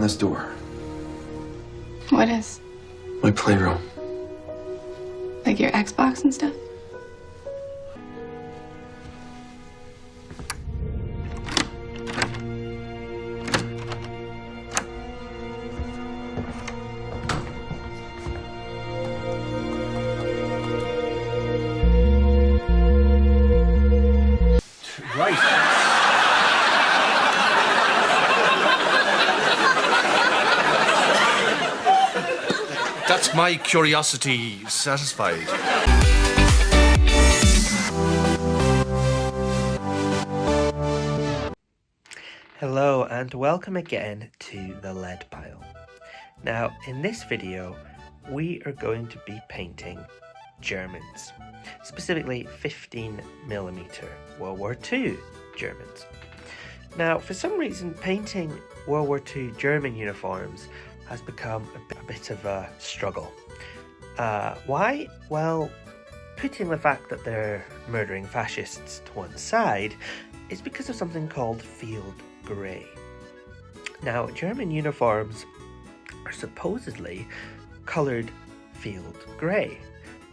This door. What is? My playroom. Like your Xbox and stuff? Right. That's my curiosity satisfied. Hello and welcome again to the lead pile. Now in this video we are going to be painting Germans, specifically 15mm World War II Germans. Now for some reason painting World War II German uniforms has become a bit of a struggle. Why? Well, putting the fact that they're murdering fascists to one side, is because of something called field grey. Now, German uniforms are supposedly coloured field grey,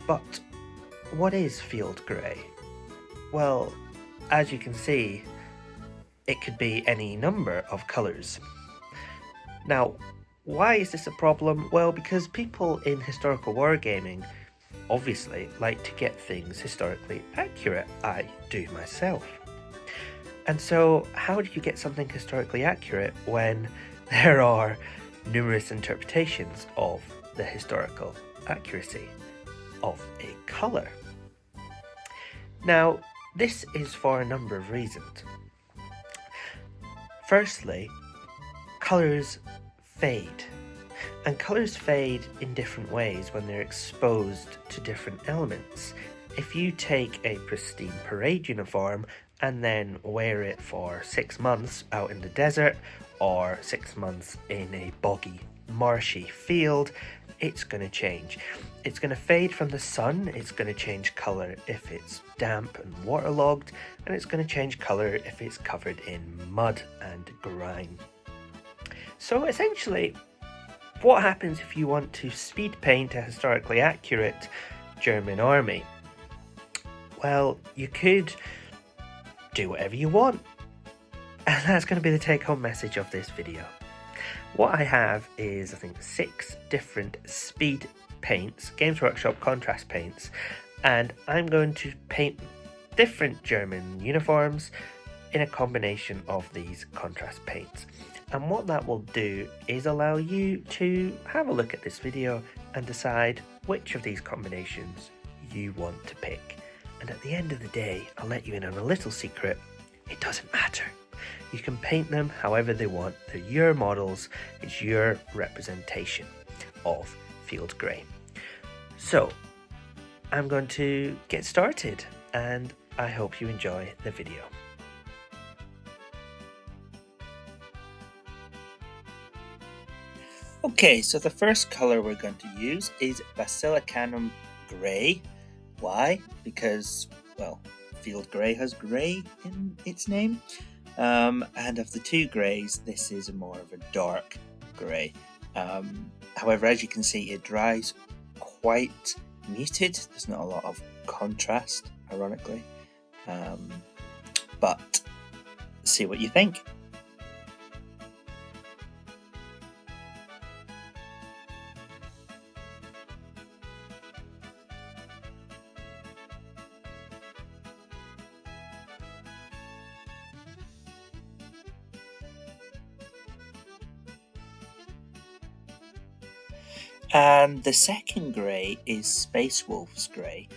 but what is field grey? Well, as you can see, it could be any number of colours. Now, why is this a problem? Well, because people in historical wargaming obviously like to get things historically accurate. I do myself. And so how do you get something historically accurate when there are numerous interpretations of the historical accuracy of a colour? Now, this is for a number of reasons. Firstly, colours fade, and colours fade in different ways when they're exposed to different elements. If you take a pristine parade uniform and then wear it for 6 months out in the desert or 6 months in a boggy, marshy field, it's going to change. It's going to fade from the sun, it's going to change colour if it's damp and waterlogged, and it's going to change colour if it's covered in mud and grime. So essentially, what happens if you want to speed paint a historically accurate German army? Well, you could do whatever you want, and that's going to be the take-home message of this video. What I have is, I think, 6 different speed paints, Games Workshop contrast paints, and I'm going to paint different German uniforms in a combination of these contrast paints. And what that will do is allow you to have a look at this video and decide which of these combinations you want to pick. And at the end of the day, I'll let you in on a little secret. It doesn't matter. You can paint them however they want. They're your models. It's your representation of field grey. So I'm going to get started, and I hope you enjoy the video. Okay, so the first colour we're going to use is Basilicanum Grey. Why? Because, well, field grey has grey in its name. And of the two greys, this is more of a dark grey. However, as you can see, it dries quite muted. There's not a lot of contrast, ironically. But see what you think. And the second grey is Space Wolf's Grey,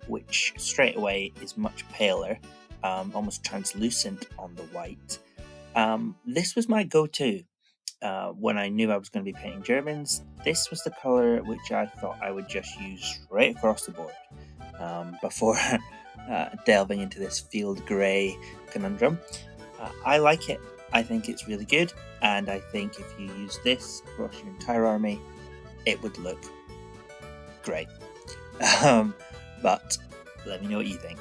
which straight away is much paler, almost translucent on the white. This was my go-to when I knew I was going to be painting Germans. This was the colour which I thought I would just use right across the board before delving into this field grey conundrum. I like it. I think it's really good, and I think if you use this across your entire army, it would look great. But let me know what you think.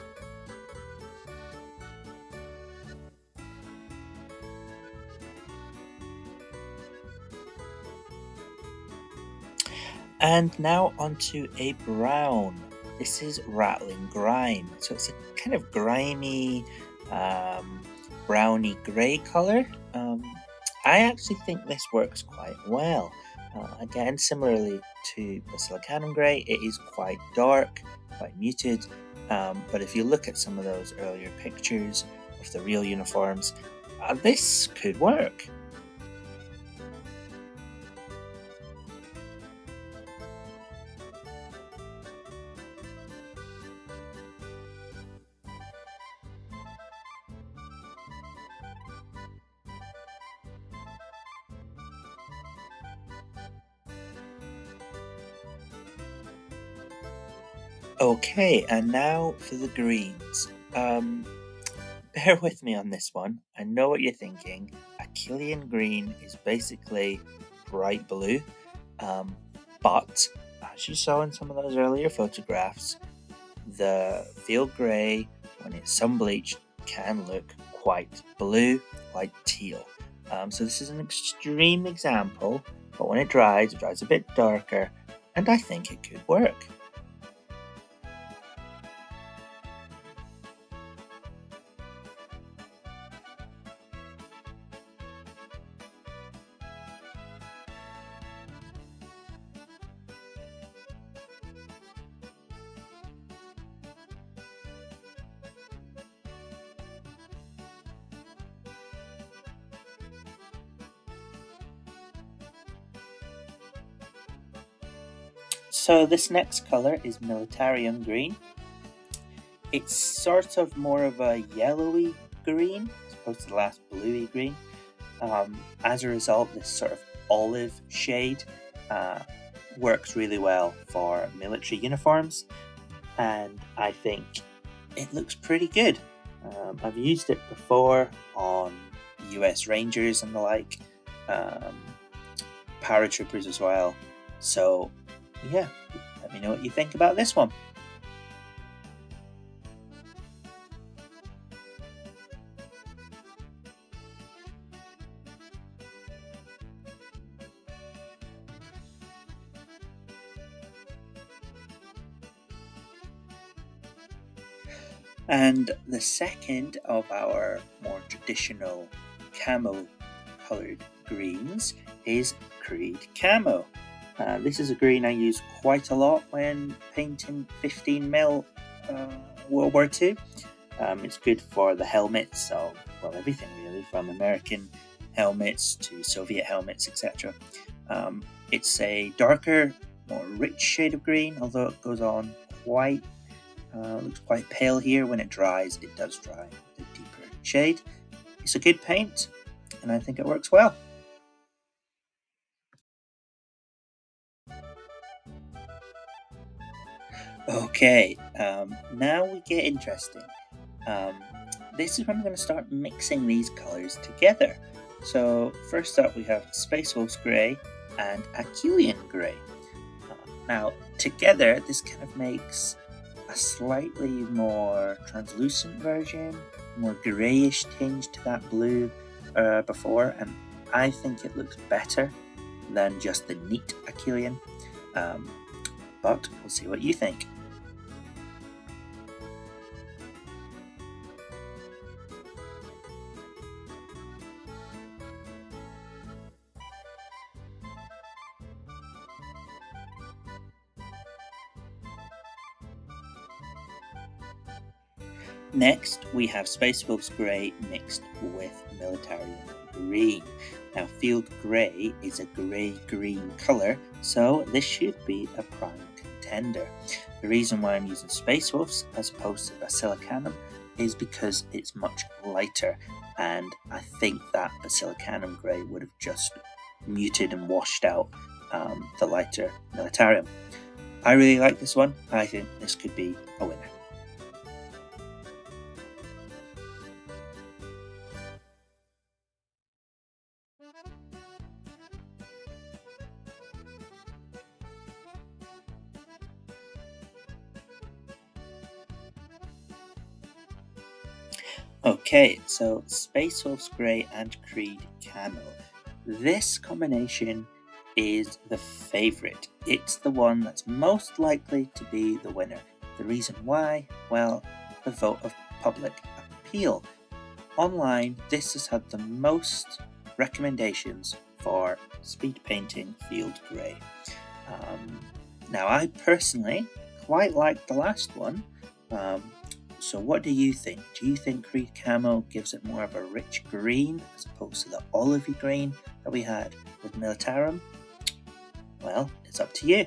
And now onto a brown. This is Rattling Grime. So it's a kind of grimy, browny grey colour. I actually think this works quite well. Again, similarly to Basilicanum Grey, it is quite dark, quite muted. But if you look at some of those earlier pictures of the real uniforms, this could work. Okay, and now for the greens. Bear with me on this one. I know what you're thinking. Achillean green is basically bright blue, but as you saw in some of those earlier photographs, the field grey, when it's sun bleached, can look quite blue, quite teal. So this is an extreme example, but when it dries a bit darker, and I think it could work. So this next colour is Militarium Green. It's sort of more of a yellowy green as opposed to the last bluey green. As a result, this sort of olive shade works really well for military uniforms, and I think it looks pretty good. I've used it before on US Rangers and the like, paratroopers as well. So yeah, let me know what you think about this one. And the second of our more traditional camo coloured greens is Creed Camo. This is a green I use quite a lot when painting 15mm World War II. It's good for the helmets of, well, everything really, from American helmets to Soviet helmets, etc. It's a darker, more rich shade of green, although it goes on quite, looks quite pale here. When it dries, it does dry with a deeper shade. It's a good paint, and I think it works well. Okay, now we get interesting. This is when I'm going to start mixing these colours together. So first up we have Space Wolf's Grey and Achillean Grey. Now together this kind of makes a slightly more translucent version, more greyish tinge to that blue before, and I think it looks better than just the neat Achillean. But we'll see what you think. Next, we have Space Wolf's Grey mixed with Militarian Green. Now, Field Grey is a grey-green colour, so this should be a prime contender. The reason why I'm using Space Wolf's as opposed to Basilicanum is because it's much lighter, and I think that Basilicanum Grey would have just muted and washed out the lighter Militarium. I really like this one. I think this could be a winner. Okay, so Space Wolf's Grey and Creed Camo. This combination is the favourite. It's the one that's most likely to be the winner. The reason why? Well, the vote of public appeal. Online, this has had the most recommendations for speed painting field grey. Now, I personally quite like the last one. So what do you think? Do you think Creed Camo gives it more of a rich green as opposed to the olivey green that we had with Militarum? Well, it's up to you.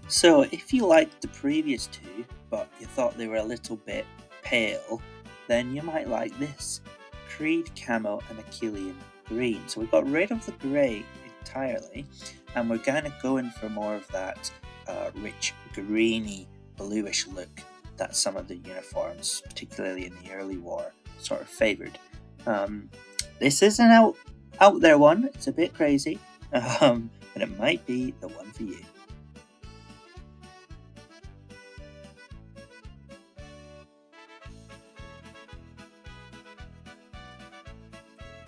So if you liked the previous two, but you thought they were a little bit pale, then you might like this, Creed Camo and Achillean Green. So we got rid of the grey entirely, and we're kind of going for more of that rich greeny bluish look that some of the uniforms, particularly in the early war, sort of favoured. This is an out there one, it's a bit crazy, but it might be the one for you.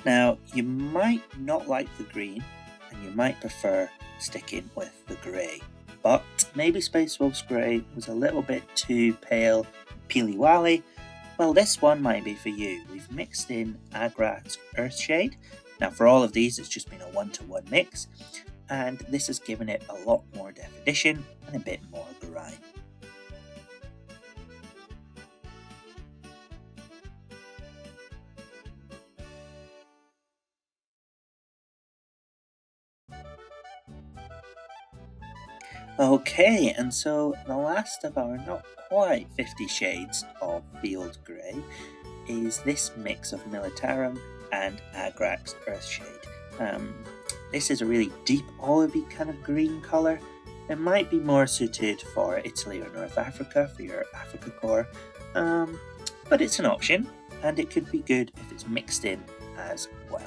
Now, you might not like the green, and you might prefer sticking with the grey, but maybe Space Wolf's grey was a little bit too pale, peely-wally. Well, this one might be for you. We've mixed in Agrat's Earthshade. Now, for all of these, it's just been a 1-to-1 mix, and this has given it a lot more definition and a bit more grime. Okay, and so the last of our not quite 50 shades of field grey is this mix of Militarum and Agrax Earthshade. This is a really deep olivey kind of green colour. It might be more suited for Italy or North Africa for your Africa core, but it's an option, and it could be good if it's mixed in as well.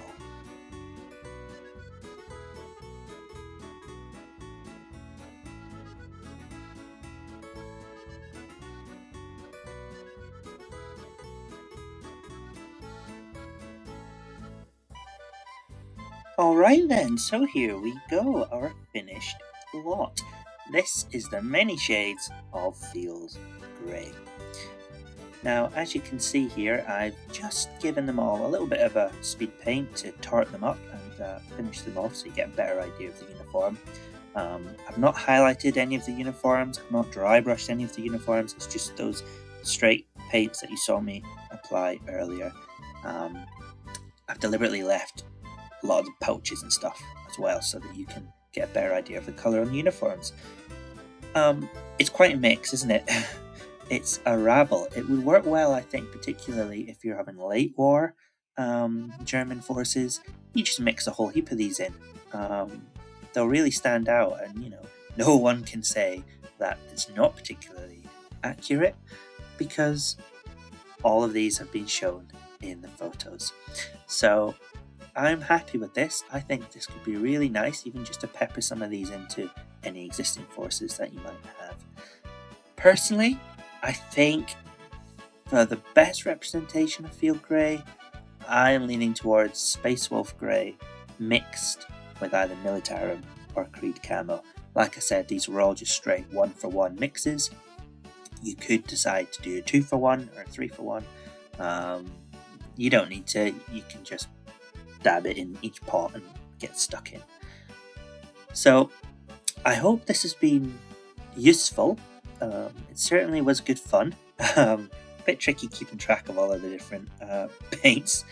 Alright then, so here we go, our finished lot. This is the many shades of field grey. Now, as you can see here, I've just given them all a little bit of a speed paint to tart them up and finish them off so you get a better idea of the uniform. I've not highlighted any of the uniforms, I've not dry brushed any of the uniforms, it's just those straight paints that you saw me apply earlier. I've deliberately left a lot of the pouches and stuff as well so that you can get a better idea of the colour on the uniforms. It's quite a mix, isn't it? It's a rabble. It would work well, I think, particularly if you're having late war German forces. You just mix a whole heap of these in. They'll really stand out, and no one can say that it's not particularly accurate because all of these have been shown in the photos. So I'm happy with this. I think this could be really nice, even just to pepper some of these into any existing forces that you might have. Personally, I think for the best representation of field grey, I'm leaning towards Space Wolf grey mixed with either Militarum or Creed Camo. Like I said, these were all just straight 1-for-1 mixes. You could decide to do a 2-for-1 or a 3-for-1. You don't need to, you can just dab it in each pot and get stuck in. So I hope this has been useful. It certainly was good fun. A bit tricky keeping track of all of the different paints.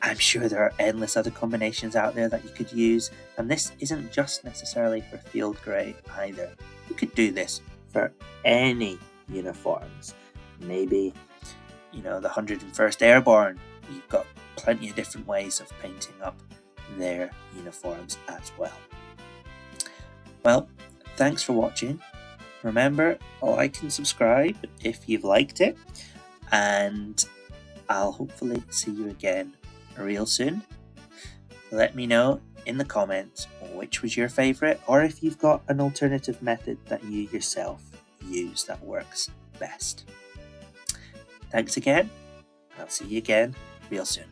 I'm sure there are endless other combinations out there that you could use, and this isn't just necessarily for field grey either. You could do this for any uniforms. Maybe, the 101st Airborne, you've got plenty of different ways of painting up their uniforms as well. Well, thanks for watching. Remember, like and subscribe if you've liked it, and I'll hopefully see you again real soon Let me know in the comments which was your favourite, or if you've got an alternative method that you yourself use that works best. Thanks again. I'll see you again real soon.